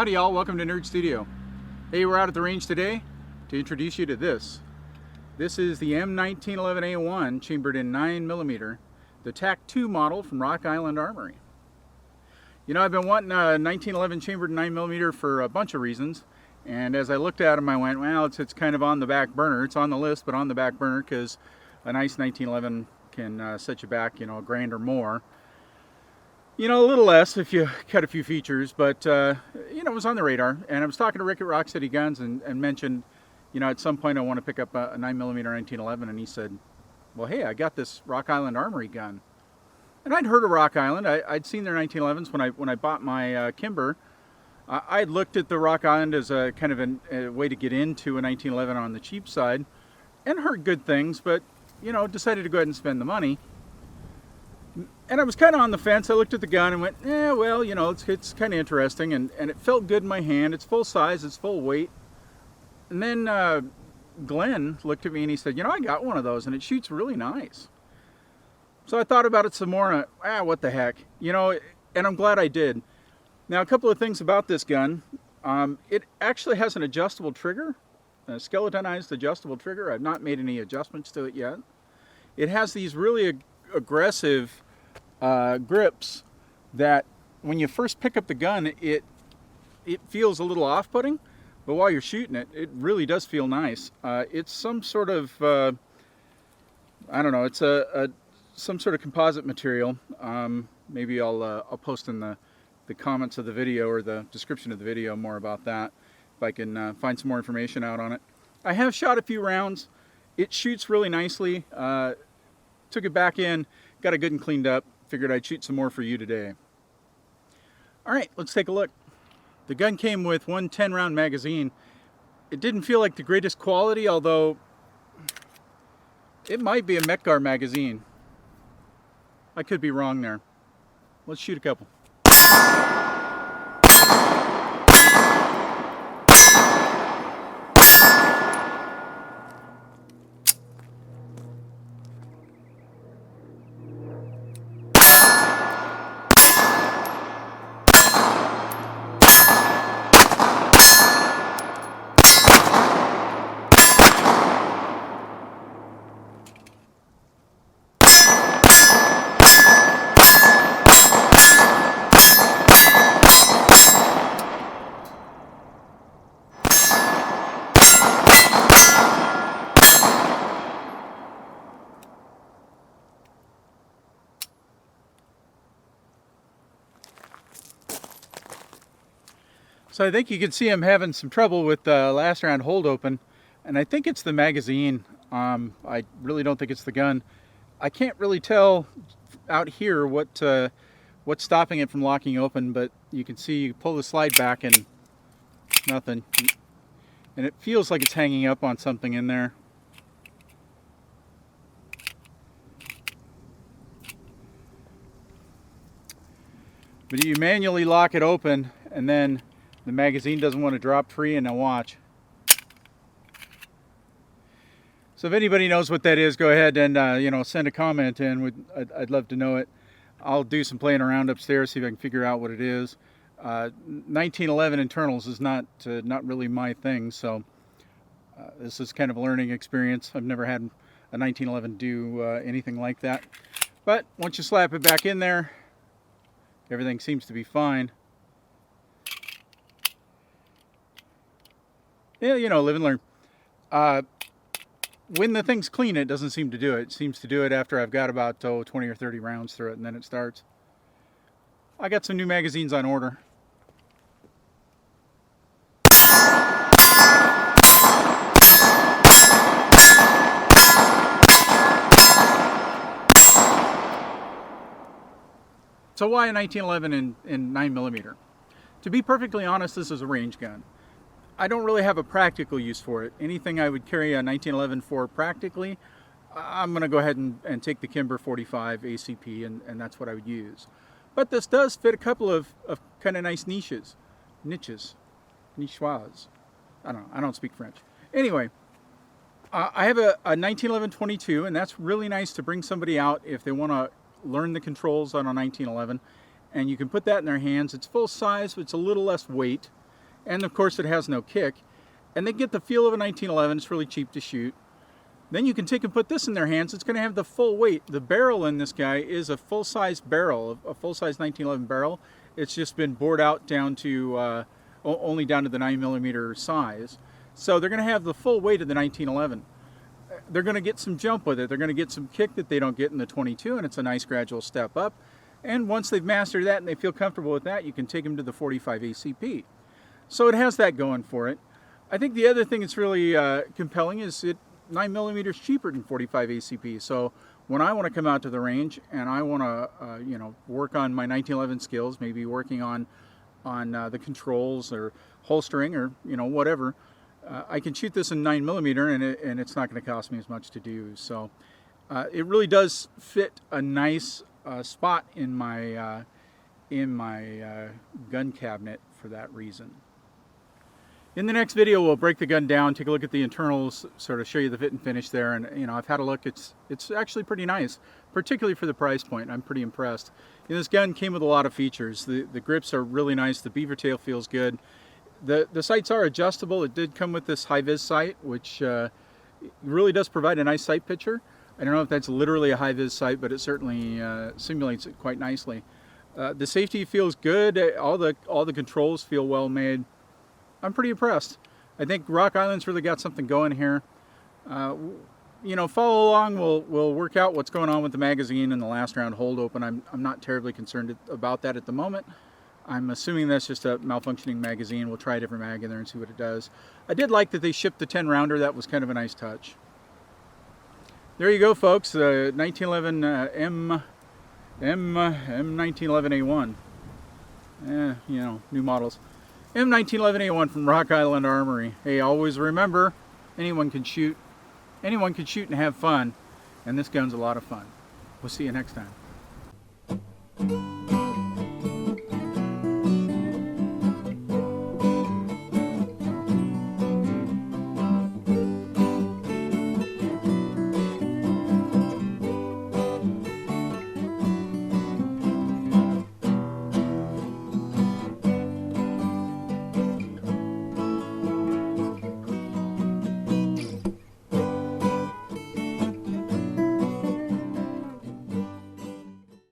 Howdy y'all, welcome to Nerd Studio. Hey, we're out at the range today to introduce you to this. This is the M1911A1 chambered in 9mm, the TAC 2 model from Rock Island Armory. You know, I've been wanting a 1911 chambered in 9mm for a bunch of reasons, and as I looked at them I went, well, it's kind of on the back burner. It's on the list, but on the back burner because a nice 1911 can set you back, you know, $1,000 or more. You know, a little less if you cut a few features, but, you know, it was on the radar. And I was talking to Rick at Rock City Guns and mentioned, you know, at some point I want to pick up a 9mm 1911, and he said, well, hey, I got this Rock Island Armory gun. And I'd heard of Rock Island. I'd seen their 1911s when I bought my Kimber. I'd looked at the Rock Island as a kind of a way to get into a 1911 on the cheap side, and heard good things, but, you know, decided to go ahead and spend the money. And I was kind of on the fence. I looked at the gun and went, well, you know, it's kind of interesting, and it felt good in my hand. It's full size, it's full weight. And then Glenn looked at me and he said, you know, I got one of those and it shoots really nice. So I thought about it some more, and what the heck, you know, and I'm glad I did. Now, a couple of things about this gun. It actually has an adjustable trigger, a skeletonized adjustable trigger. I've not made any adjustments to it yet. It has these really aggressive grips that when you first pick up the gun, it feels a little off-putting, but while you're shooting it, it really does feel nice. It's some sort of, I don't know, it's some sort of composite material. Maybe I'll post in the comments of the video or the description of the video more about that, if I can find some more information out on it. I have shot a few rounds. It shoots really nicely. Took it back in, got it good and cleaned up. Figured I'd shoot some more for you today. Alright, let's take a look. The gun came with one 10-round magazine. It didn't feel like the greatest quality, although it might be a Metgar magazine. I could be wrong there. Let's shoot a couple. So I think you can see I'm having some trouble with the last round hold open, and I think it's the magazine. I really don't think it's the gun. I can't really tell out here what's stopping it from locking open, but you can see you pull the slide back and nothing. And it feels like it's hanging up on something in there. But you manually lock it open, and then the magazine doesn't want to drop free, and now watch. So if anybody knows what that is, go ahead and you know, send a comment in. I'd love to know it. I'll do some playing around upstairs, see if I can figure out what it is. 1911 internals is not really my thing, so this is kind of a learning experience. I've never had a 1911 do anything like that. But once you slap it back in there, everything seems to be fine. Yeah, you know, live and learn. When the thing's clean, it doesn't seem to do it. It seems to do it after I've got about 20 or 30 rounds through it, and then it starts. I got some new magazines on order. So why a 1911 in 9mm? To be perfectly honest, this is a range gun. I don't really have a practical use for it. Anything I would carry a 1911 for practically, I'm going to go ahead and take the Kimber 45 ACP, and that's what I would use. But this does fit a couple of kind of nice niches. Nichoirs. I don't know. I don't speak French. Anyway, I have a 1911-22, and that's really nice to bring somebody out if they want to learn the controls on a 1911. And you can put that in their hands. It's full size, but it's a little less weight. and of course it has no kick, and they get the feel of a 1911. It's really cheap to shoot. Then you can take and put this in their hands. It's going to have the full weight. The barrel in this guy is a full-size barrel, a full-size 1911 barrel. It's just been bored out down to only down to the 9mm size. So they're going to have the full weight of the 1911. They're going to get some jump with it. They're going to get some kick that they don't get in the 22, and it's a nice gradual step up. And once they've mastered that and they feel comfortable with that, you can take them to the 45 ACP. So it has that going for it. I think the other thing that's really compelling is 9mm cheaper than 45 ACP. So when I want to come out to the range and I want to, you know, work on my 1911 skills, maybe working on the controls or holstering or, you know, whatever, I can shoot this in 9mm and it's not going to cost me as much to do. So it really does fit a nice spot in my gun cabinet for that reason. In the next video, we'll break the gun down, take a look at the internals, sort of show you the fit and finish there. And you know, I've had a look. It's actually pretty nice, particularly for the price point. I'm pretty impressed. And this gun came with a lot of features. The grips are really nice. The beaver tail feels good. The sights are adjustable. It did come with this high-vis sight, which really does provide a nice sight picture. I don't know if that's literally a high-vis sight, but it certainly simulates it quite nicely. The safety feels good. All the controls feel well made. I'm pretty impressed. I think Rock Island's really got something going here. You know, follow along. We'll work out what's going on with the magazine and the last round hold open. I'm not terribly concerned about that at the moment. I'm assuming that's just a malfunctioning magazine. We'll try a different mag in there and see what it does. I did like that they shipped the 10 rounder. That was kind of a nice touch. There you go, folks. The 1911 M1911A1. You know, new models. M1911A1 from Rock Island Armory. Hey, always remember, anyone can shoot and have fun, and this gun's a lot of fun. We'll see you next time.